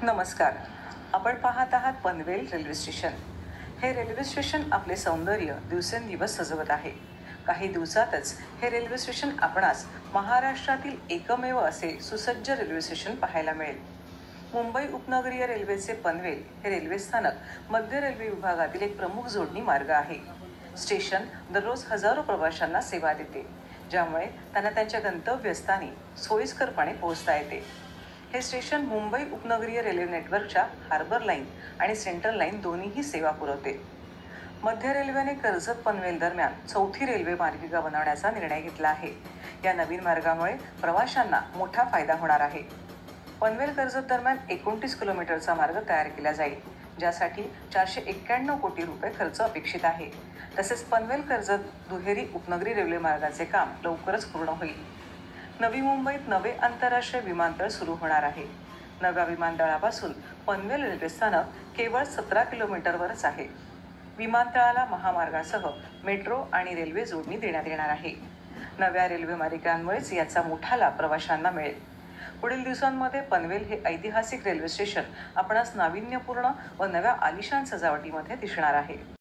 नमस्कार. आपण पाहत आहात पनवेल रेल्वे स्टेशन. हे रेल्वे स्टेशन आपले सौंदर्य दिवसेंदिवस सजवत आहे. काही दिवसातच हे रेल्वे स्टेशन आपणास महाराष्ट्रातील एकमेव असे सुसज्ज रेल्वे स्टेशन पाहायला मिळेल. मुंबई उपनगरीय रेल्वेचे पनवेल हे रेल्वे स्थानक मध्य रेल्वे विभागातील एक प्रमुख जोडणी मार्ग आहे. स्टेशन दररोज हजारो प्रवाशांना सेवा देते, ज्यामुळे त्यांना त्यांच्या गंतव्यस्थानी सोयीस्करपणे पोहोचता येते. हे स्टेशन मुंबई उपनगरीय रेल्वे नेटवर्कच्या हार्बर लाईन आणि सेंट्रल लाईन दोन्हीही सेवा पुरवते. मध्य रेल्वेने कर्जत पनवेल दरम्यान चौथी रेल्वे मार्गिका बनवण्याचा निर्णय घेतला आहे. या नवीन मार्गामुळे प्रवाशांना मोठा फायदा होणार आहे. पनवेल कर्जत दरम्यान 29 किलोमीटरचा मार्ग तयार केला जाईल, ज्यासाठी 491 कोटी रुपये खर्च अपेक्षित आहे. तसेच पनवेल कर्जत दुहेरी उपनगरी रेल्वे मार्गाचे काम लवकरच पूर्ण होईल. नवी मुंबईत नवे आंतरराष्ट्रीय विमानतळ सुरू होणार आहे. नव्या विमानतळापासून पनवेल रेल्वे स्थानक केवळ 17 किलोमीटरवरच आहे. विमानतळाला महामार्गासह मेट्रो आणि रेल्वे जोडणी देण्यात येणार आहे. नव्या रेल्वे मार्गांमुळेच याचा मोठा लाभ प्रवाशांना मिळेल. पुढील दिवसांमध्ये पनवेल हे ऐतिहासिक रेल्वे स्टेशन आपणास नाविन्यपूर्ण व नव्या आलिशान सजावटीमध्ये दिसणार आहे.